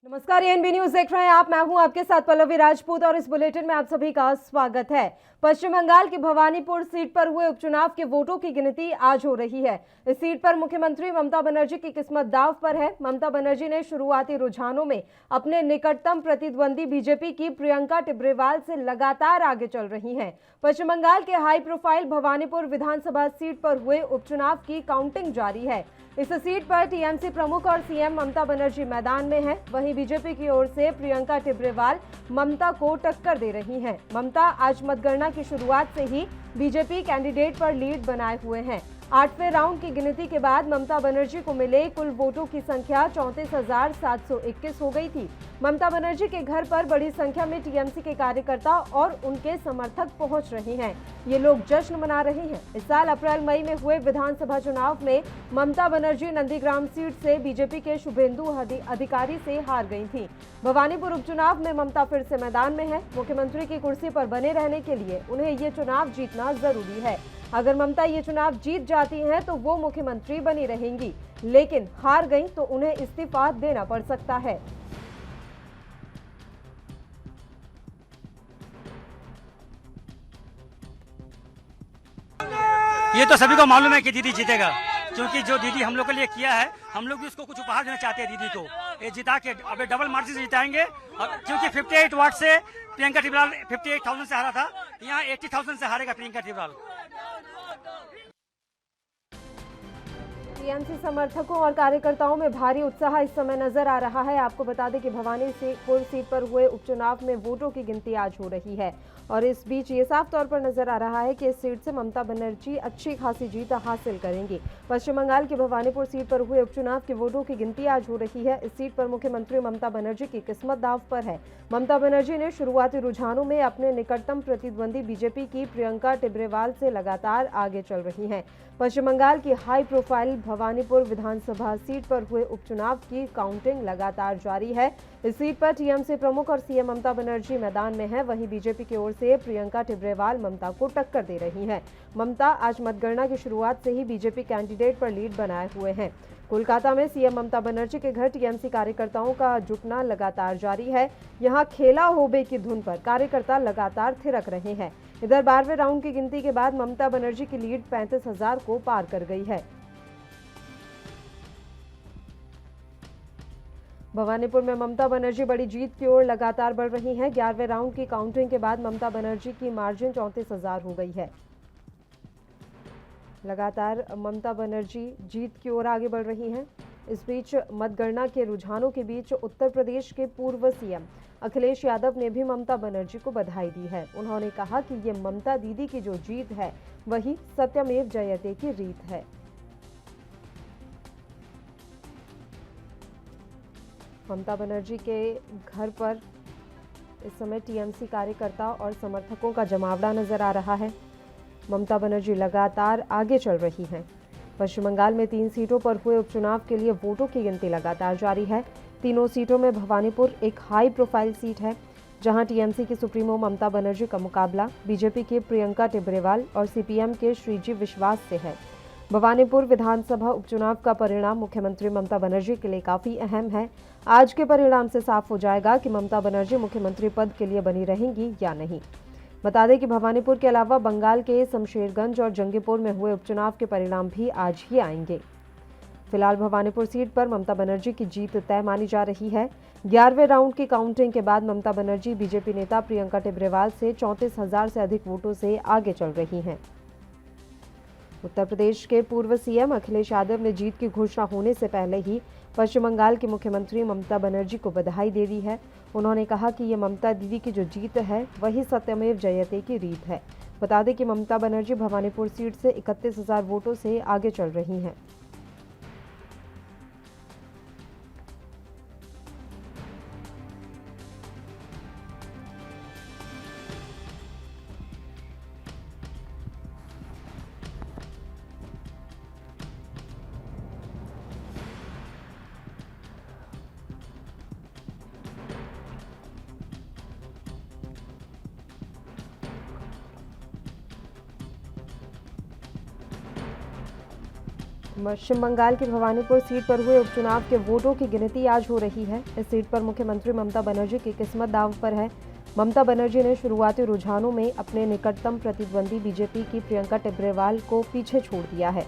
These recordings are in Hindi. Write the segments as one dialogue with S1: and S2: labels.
S1: नमस्कार, एएनबी न्यूज देख रहे हैं आप। मैं हूं आपके साथ पल्लवी राजपूत और इस बुलेटिन में आप सभी का स्वागत है। पश्चिम बंगाल की भवानीपुर सीट पर हुए उपचुनाव के वोटों की गिनती आज हो रही है। इस सीट पर मुख्यमंत्री ममता बनर्जी की किस्मत दांव पर है। ममता बनर्जी ने शुरुआती रुझानों में अपने निकटतम प्रतिद्वंदी बीजेपी की प्रियंका टिब्रेवाल से लगातार आगे चल रही हैं। पश्चिम बंगाल के हाई प्रोफाइल भवानीपुर विधानसभा सीट पर हुए उपचुनाव की काउंटिंग जारी है। इस सीट पर टीएमसी प्रमुख और सीएम ममता बनर्जी मैदान में हैं। वहीं बीजेपी की ओर से प्रियंका टिब्रेवाल ममता को टक्कर दे रही हैं। ममता आज मतगणना की शुरुआत से ही बीजेपी कैंडिडेट पर लीड बनाए हुए हैं। 8वें राउंड की गिनती के बाद ममता बनर्जी को मिले कुल वोटों की संख्या 34,721 हो गई थी। ममता बनर्जी के घर पर बड़ी संख्या में टीएमसी के कार्यकर्ता और उनके समर्थक पहुंच रहे हैं। ये लोग जश्न मना रहे हैं। इस साल अप्रैल मई में हुए विधानसभा चुनाव में ममता बनर्जी नंदीग्राम सीट से बीजेपी के शुभेंदु अधिकारी से हार गई थी। भवानीपुर उपचुनाव में ममता फिर से मैदान में है। मुख्यमंत्री की कुर्सी पर बने रहने के लिए उन्हें ये चुनाव जीतना जरूरी है। अगर ममता ये चुनाव जीत जाती हैं तो वो मुख्यमंत्री बनी रहेंगी, लेकिन हार गई तो उन्हें इस्तीफा देना पड़ सकता है।
S2: ये तो सभी को मालूम है कि दीदी जीतेगा, क्योंकि जो दीदी हम लोग के लिए किया है, हम लोग भी उसको कुछ उपहार देना चाहते हैं दीदी को। ये जिता के अब डबल मार्जिन से जिताएंगे, क्योंकि 58 वार्ड से प्रियंका टिब्रेवाल 58,000 से हारा था, यहाँ 80,000 से हारेगा प्रियंका टिब्रेवाल।
S1: टीएमसी समर्थकों और कार्यकर्ताओं में भारी उत्साह इस समय नजर आ रहा है। आपको बता दें कि भवानीपुर सीट पर हुए उपचुनाव में वोटों की गिनती आज हो रही है और इस बीच ये साफ तौर पर नजर आ रहा है कि इस सीट से ममता बनर्जी अच्छी खासी जीत हासिल करेंगी। पश्चिम बंगाल की भवानीपुर सीट पर हुए उपचुनाव के वोटों की गिनती आज हो रही है। इस सीट पर मुख्यमंत्री ममता बनर्जी की किस्मत दांव पर है। ममता बनर्जी ने शुरुआती रुझानों में अपने निकटतम प्रतिद्वंदी बीजेपी की प्रियंका टिब्रेवाल से लगातार आगे चल रही हैं। पश्चिम बंगाल की हाई प्रोफाइल भवानीपुर विधानसभा सीट पर हुए उपचुनाव की काउंटिंग लगातार जारी है। इस सीट पर टीएमसी प्रमुख और सीएम ममता बनर्जी मैदान में है। वहीं बीजेपी की ओर से प्रियंका टिब्रेवाल ममता को टक्कर दे रही हैं। ममता आज मतगणना की शुरुआत से ही बीजेपी कैंडिडेट पर लीड बनाए हुए हैं। कोलकाता में सीएम ममता बनर्जी के घर टीएमसी कार्यकर्ताओं का जुटना लगातार जारी है। यहां खेला होबे की धुन पर कार्यकर्ता लगातार थिरक रहे हैं। इधर 12वें राउंड की गिनती के बाद ममता बनर्जी की लीड 35,000 को पार कर गई है। भवानीपुर में ममता बनर्जी बड़ी जीत की ओर लगातार बढ़ रही हैं। 11वें राउंड की काउंटिंग के बाद ममता बनर्जी की मार्जिन 34,000 हो गई है। लगातार ममता बनर्जी जीत की ओर आगे बढ़ रही हैं। इस बीच मतगणना के रुझानों के बीच उत्तर प्रदेश के पूर्व सीएम अखिलेश यादव ने भी ममता बनर्जी को बधाई दी है। उन्होंने कहा कि ये ममता दीदी की जो जीत है वही सत्यमेव जयते की रीत है। ममता बनर्जी के घर पर इस समय टीएमसी कार्यकर्ता और समर्थकों का जमावड़ा नजर आ रहा है। ममता बनर्जी लगातार आगे चल रही हैं। पश्चिम बंगाल में 3 सीटों पर हुए उपचुनाव के लिए वोटों की गिनती लगातार जारी है। तीनों सीटों में भवानीपुर एक हाई प्रोफाइल सीट है, जहां टीएमसी की सुप्रीमो ममता बनर्जी का मुकाबला बीजेपी के प्रियंका टिब्रेवाल और सीपीएम के श्रीजी विश्वास से है। भवानीपुर विधानसभा उपचुनाव का परिणाम मुख्यमंत्री ममता बनर्जी के लिए काफी अहम है। आज के परिणाम से साफ हो जाएगा कि ममता बनर्जी मुख्यमंत्री पद के लिए बनी रहेंगी या नहीं। बता दें कि भवानीपुर के अलावा बंगाल के शमशेरगंज और जंगीपुर में हुए उपचुनाव के परिणाम भी आज ही आएंगे। फिलहाल भवानीपुर सीट पर ममता बनर्जी की जीत तय मानी जा रही है। 11वें राउंड की काउंटिंग के बाद ममता बनर्जी बीजेपी नेता प्रियंका टिब्रेवाल से 34,000 से अधिक वोटों से आगे चल रही हैं। उत्तर प्रदेश के पूर्व सीएम अखिलेश यादव ने जीत की घोषणा होने से पहले ही पश्चिम बंगाल की मुख्यमंत्री ममता बनर्जी को बधाई दे दी है। उन्होंने कहा कि ये ममता दीदी की जो जीत है वही सत्यमेव जयते की रीत है। बता दें कि ममता बनर्जी भवानीपुर सीट से 31,000 वोटों से आगे चल रही हैं। पश्चिम बंगाल की भवानीपुर सीट पर हुए उपचुनाव के वोटों की गिनती आज हो रही है। इस सीट पर मुख्यमंत्री ममता बनर्जी की किस्मत दांव पर है। ममता बनर्जी ने शुरुआती रुझानों में अपने निकटतम प्रतिद्वंदी बीजेपी की प्रियंका टिब्रेवाल को पीछे छोड़ दिया है।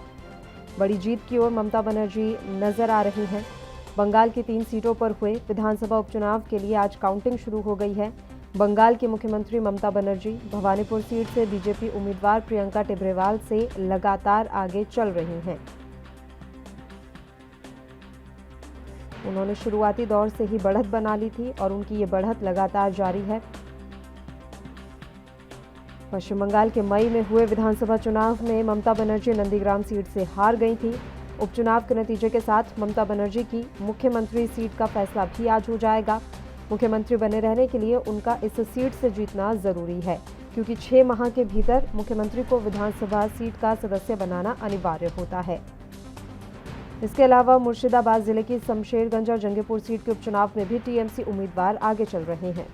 S1: बड़ी जीत की ओर ममता बनर्जी नजर आ रही हैं। बंगाल की 3 सीटों पर हुए विधानसभा उपचुनाव के लिए आज काउंटिंग शुरू हो गई है। बंगाल की मुख्यमंत्री ममता बनर्जी भवानीपुर सीट से बीजेपी उम्मीदवार प्रियंका टिब्रेवाल से लगातार आगे चल रही हैं। उन्होंने शुरुआती दौर से ही बढ़त बना ली थी और उनकी ये बढ़त लगातार जारी है। पश्चिम बंगाल के मई में हुए विधानसभा चुनाव में ममता बनर्जी नंदीग्राम सीट से हार गई थी। उपचुनाव के नतीजे के साथ ममता बनर्जी की मुख्यमंत्री सीट का फैसला भी आज हो जाएगा। मुख्यमंत्री बने रहने के लिए उनका इस सीट से जीतना जरूरी है, क्योंकि 6 माह के भीतर मुख्यमंत्री को विधानसभा सीट का सदस्य बनाना अनिवार्य होता है। इसके अलावा मुर्शिदाबाद जिले की शमशेरगंज और जंगीपुर सीट के उपचुनाव में भी टीएमसी उम्मीदवार आगे चल रहे हैं।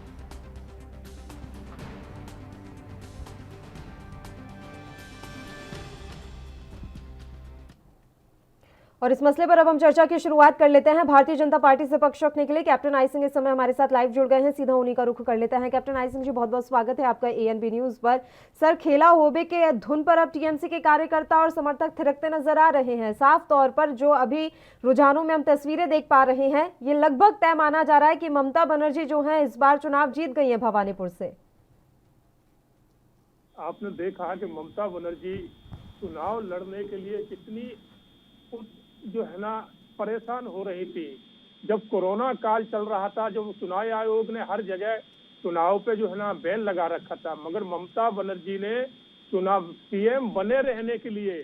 S1: और इस मसले पर अब हम चर्चा की शुरुआत कर लेते हैं। भारतीय जनता पार्टी से पक्ष रखने के लिए कैप्टन आई सिंह इस समय हमारे साथ लाइव जुड़ गए हैं। सीधा उन्हीं का रुख कर लेते हैं। कैप्टन आई सिंह जी, बहुत बहुत स्वागत है आपका एएनबी न्यूज पर। सर, खेला होबे के धुन पर अब टीएमसी के कार्यकर्ता और समर्थक थिरकते नजर आ रहे हैं। साफ तौर पर जो अभी रुझानों में हम तस्वीरें देख पा रहे हैं, ये लगभग तय माना जा रहा है कि ममता बनर्जी जो है इस बार चुनाव जीत गई है भवानीपुर से।
S3: आपने देखा कि ममता बनर्जी चुनाव लड़ने के लिए कितनी जो है ना परेशान हो रही थी। जब कोरोना काल चल रहा था, जब चुनाव आयोग ने हर जगह चुनाव पे जो है ना बैन लगा रखा था, मगर ममता बनर्जी ने चुनाव पीएम बने रहने के लिए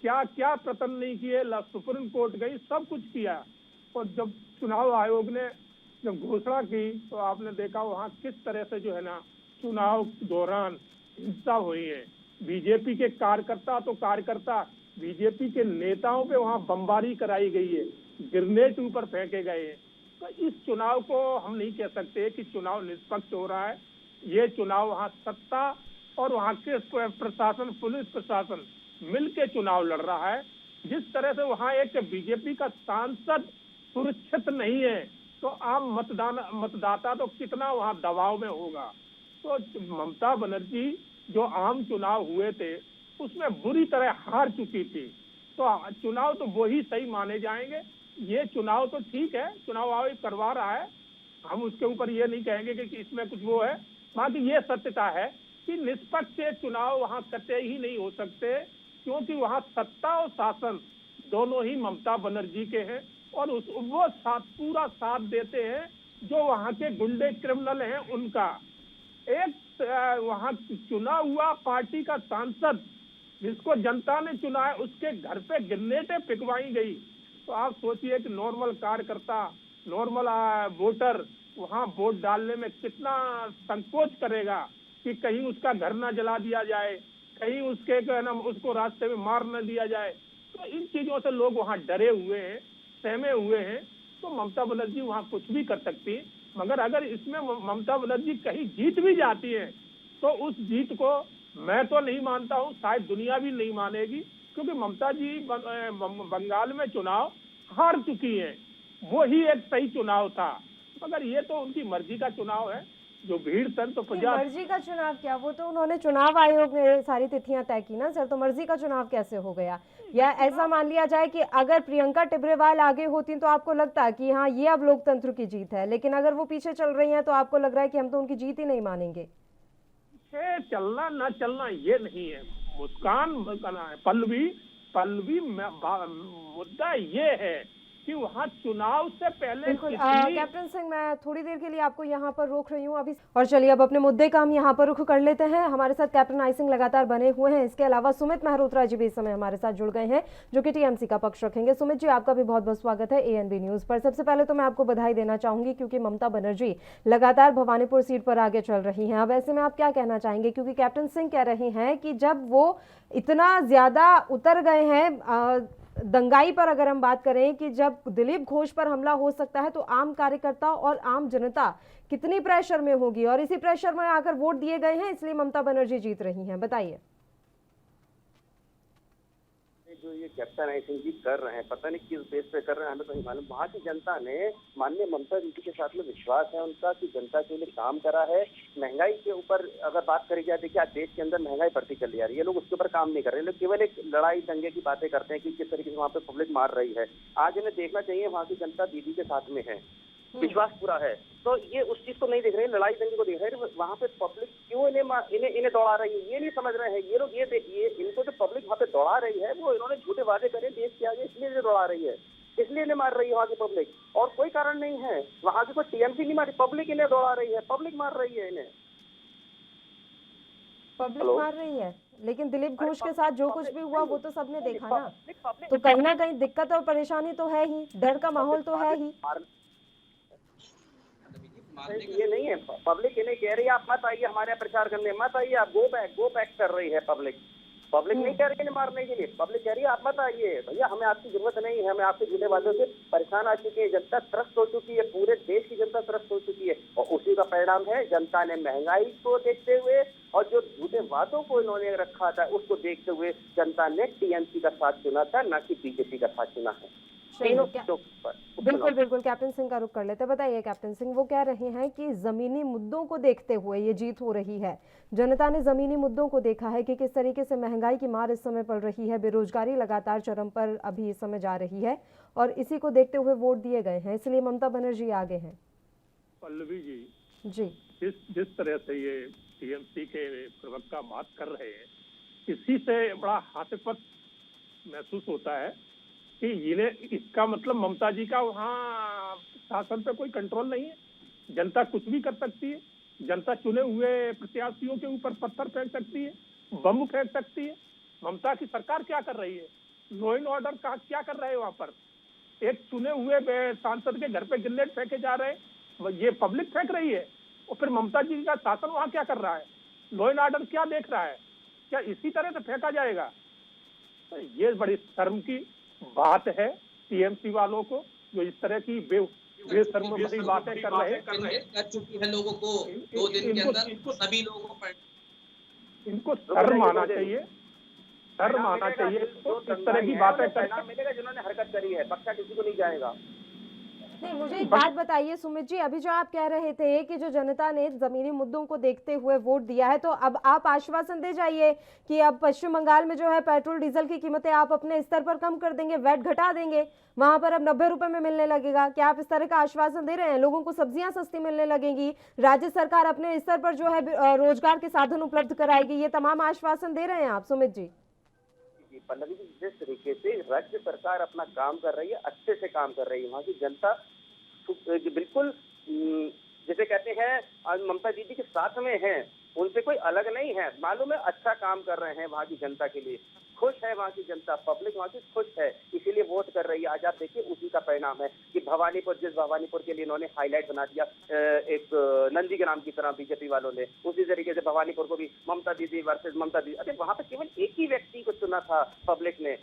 S3: क्या क्या प्रयत्न नहीं किए। सुप्रीम कोर्ट गई, सब कुछ किया। और जब चुनाव आयोग ने जब घोषणा की तो आपने देखा वहाँ किस तरह से जो है ना चुनाव दौरान हिंसा हुई है। बीजेपी के कार्यकर्ता बीजेपी के नेताओं पे वहां बमबारी कराई गई है, ग्रेनेड ऊपर फेंके गए हैं। तो इस चुनाव को हम नहीं कह सकते कि चुनाव निष्पक्ष हो रहा है। ये चुनाव वहां सत्ता और वहां के प्रशासन, पुलिस प्रशासन मिलके चुनाव लड़ रहा है। जिस तरह से वहां एक बीजेपी का सांसद सुरक्षित नहीं है, तो आम मतदाता तो कितना वहां दबाव में होगा। तो ममता बनर्जी जो आम चुनाव हुए थे उसमें बुरी तरह हार चुकी थी, तो चुनाव तो वो ही सही माने जाएंगे। ये चुनाव तो ठीक है, चुनाव आयोग करवा रहा है, हम उसके ऊपर ये नहीं कहेंगे कि इसमें कुछ वो है। बाकी ये सत्यता है कि निष्पक्ष चुनाव वहां कतई ही नहीं हो सकते, क्योंकि वहां सत्ता और शासन दोनों ही ममता बनर्जी के हैं और वो पूरा साथ देते हैं जो वहां के गुंडे क्रिमिनल हैं उनका। एक वहां चुना हुआ पार्टी का सांसद जिसको जनता ने चुना है, उसके घर पे ग्रेनेडें पिकवाई गई। तो आप सोचिए कि नॉर्मल कार्यकर्ता, नॉर्मल वोटर वहां वोट डालने में कितना संकोच करेगा कि कहीं उसका घर ना जला दिया जाए, कहीं उसको रास्ते में मार न दिया जाए। तो इन चीजों से लोग वहां डरे हुए हैं, सहमे हुए हैं। तो ममता बनर्जी वहां कुछ भी कर सकती है, मगर अगर इसमें ममता बनर्जी कहीं जीत भी जाती है तो उस जीत को मैं तो नहीं मानता हूं, शायद दुनिया भी नहीं मानेगी, क्योंकि ममता जी बंगाल में चुनाव हार चुकी हैं। वो ही एक सही चुनाव था, मगर ये तो उनकी मर्जी का चुनाव है। जो भीड़ तन तो
S1: मर्जी का चुनाव क्या, वो तो उन्होंने चुनाव आयोग ने सारी तिथियां तय की ना सर, तो मर्जी का चुनाव कैसे हो गया? या ऐसा मान लिया जाए कि अगर प्रियंका टिब्रेवाल आगे होती तो आपको लगता कि हाँ ये अब लोकतंत्र की जीत है, लेकिन अगर वो पीछे चल रही हैं तो आपको लग रहा है कि हम तो उनकी जीत ही नहीं मानेंगे?
S3: चलना ना चलना ये नहीं है, मुस्कान करना है। पल्लवी मुद्दा ये है कि वहाँ चुनाव से पहले
S1: बिल्कुल। कैप्टन सिंह, मैं थोड़ी देर के लिए आपको यहाँ पर रोक रही हूँ अभी, और चलिए अब अपने मुद्दे का हम यहाँ पर रुख कर लेते हैं। हमारे साथ कैप्टन आई सिंह लगातार बने हुए हैं। इसके अलावा सुमित मेहरोत्रा जी भी इस समय हमारे साथ जुड़ गए हैं, जो कि टीएमसी का पक्ष रखेंगे। सुमित जी, आपका भी बहुत बहुत स्वागत है एएनबी न्यूज पर। सबसे पहले तो मैं आपको बधाई देना चाहूंगी, क्योंकि ममता बनर्जी लगातार भवानीपुर सीट पर आगे चल रही हैं। अब ऐसे में आप क्या कहना चाहेंगे, क्योंकि कैप्टन सिंह कह रहे हैं कि जब वो इतना ज्यादा उतर गए हैं दंगाई पर, अगर हम बात करें कि जब दिलीप घोष पर हमला हो सकता है तो आम कार्यकर्ता और आम जनता कितनी प्रेशर में होगी, और इसी प्रेशर में आकर वोट दिए गए हैं, इसलिए ममता बनर्जी जीत रही हैं। बताइए।
S4: जो ये कैप्टनाइजिंग जी कर रहे हैं, पता नहीं किस बेस पे कर रहे हैं, हमें तो नहीं मालूम। वहाँ की जनता ने माननीय ममता दीदी के साथ में विश्वास है उनका कि जनता के लिए काम करा है। महंगाई के ऊपर अगर बात करी जाए, देखिए आज देश के अंदर महंगाई बढ़ती चली जा रही है, लोग उसके ऊपर काम नहीं कर रहे, लोग केवल एक लड़ाई दंगे की बातें करते हैं कि किस तरीके से वहाँ पे पब्लिक मार रही है। आज इन्हें देखना चाहिए वहाँ की जनता दीदी के साथ में है, विश्वास पूरा है। तो ये उस चीज को नहीं देख रहे, लड़ाई दंगे को देख रहे हैं। वहाँ पे पब्लिक क्यों इन्हें दौड़ा रही है, ये नहीं समझ रहे हैं ये लोग। ये इनको जो पब्लिक वहाँ पे दौड़ा रही है, वो इन्होंने झूठे वादे करे देश के आगे, इसलिए इन्हें दौड़ा रही है, इसलिए इन्हें मार रही है वहाँ की पब्लिक, और कोई कारण नहीं है। वहाँ की कोई टीएमसी नहीं मारी, पब्लिक इन्हें दौड़ा रही है, पब्लिक मार रही है इन्हें,
S1: पब्लिक मार रही है। लेकिन दिलीप घोष के साथ जो कुछ भी हुआ वो तो सबने देखा ना, तो कहीं ना कहीं दिक्कत और परेशानी तो है ही, डर का माहौल तो है ही।
S4: ये नहीं है, पब्लिक इन्हें कह रही है आप मत आइए हमारे प्रचार करने, मत आइए आप, गो बैक कर रही है पब्लिक। पब्लिक नहीं कह रही है मारने के लिए, पब्लिक कह रही है आप मत आइए भैया, हमें आपकी जरूरत नहीं है, हमें आपके झूठे वादों से परेशान आ चुकी है, जनता त्रस्त हो चुकी है, पूरे देश की जनता त्रस्त हो चुकी है। और उसी का परिणाम है जनता ने महंगाई को देखते हुए और जो झूठे वादों को इन्होंने रखा था उसको देखते हुए जनता ने टीएमसी का साथ चुना था, ना कि बीजेपी का साथ चुना है।
S1: बिल्कुल बिल्कुल, कैप्टन सिंह का रुख कर लेते। बताइए कैप्टन सिंह, वो कह रहे हैं कि जमीनी मुद्दों को देखते हुए ये जीत हो रही है, जनता ने जमीनी मुद्दों को देखा है कि किस तरीके से महंगाई की मार इस समय पड़ रही है, बेरोजगारी लगातार चरम पर अभी इस समय जा रही है, और इसी को देखते हुए वोट दिए गए हैं, इसलिए ममता बनर्जी आगे हैं।
S3: पल्लवी जी, जिस तरह से ये टीएमसी के प्रवक्ता बात कर रहे हैं, इसी से बड़ा हास्यास्पद महसूस होता है कि इन्हें, इसका मतलब ममता जी का वहाँ शासन पे कोई कंट्रोल नहीं है, जनता कुछ भी कर सकती है, जनता चुने हुए प्रत्याशियों के ऊपर पत्थर फेंक सकती है, बम फेंक सकती है। ममता की सरकार क्या कर रही है, लॉ एंड ऑर्डर का क्या कर रहे हैं वहाँ पर? एक चुने हुए सांसद के घर पे ग्रेनेड फेंके जा रहे हैं, ये पब्लिक फेंक रही है, और फिर ममता जी का शासन वहाँ क्या कर रहा है, लॉ एंड ऑर्डर क्या देख रहा है? क्या इसी तरह से फेंका जाएगा? तो ये बड़ी शर्म की बात है टीएमसी वालों को, जो इस तरह की बेशर्म भरी बातें कर रहे
S5: कर चुकी है लोगों को 2 दिन के अंदर, सभी लोगों को
S3: इनको शर्म आना चाहिए, शर्म आना चाहिए। इस तरह की बातें करना
S4: मिलेगा जिन्होंने हरकत करी है, बख्शा किसी को नहीं जाएगा।
S1: नहीं, मुझे एक बात बताइए सुमित जी, अभी जो आप कह रहे थे कि जो जनता ने जमीनी मुद्दों को देखते हुए वोट दिया है, तो अब आप आश्वासन दे जाइए कि अब पश्चिम बंगाल में जो है पेट्रोल डीजल की कीमतें आप अपने स्तर पर कम कर देंगे, वैट घटा देंगे, वहां पर अब 90 रुपए में मिलने लगेगा। क्या आप इस तरह का आश्वासन दे रहे हैं? लोगों को सब्जियां सस्ती मिलने लगेंगी, राज्य सरकार अपने स्तर पर जो है रोजगार के साधन उपलब्ध कराएगी, ये तमाम आश्वासन दे रहे हैं आप सुमित जी?
S4: पल्लवी जी, जिस तरीके से राज्य सरकार अपना काम कर रही है, अच्छे से काम कर रही है, वहाँ की जनता बिल्कुल जिसे कहते हैं ममता दीदी के साथ में है, उनसे कोई अलग नहीं है, मालूम है अच्छा काम कर रहे हैं वहाँ की जनता के लिए, खुश है वहाँ की जनता, पब्लिक वहाँ की खुश है, इसीलिए वोट कर रही है। आज आप देखिए उसी का परिणाम है कि भवानीपुर, जिस भवानीपुर के लिए इन्होंने हाईलाइट बना दिया एक नंदीग्राम की तरह बीजेपी वालों ने, उसी तरीके से भवानीपुर को भी ममता दीदी वर्सेस ममता दीदी, अरे वहाँ पे केवल एक ही व्यक्ति को चुना था पब्लिक ने।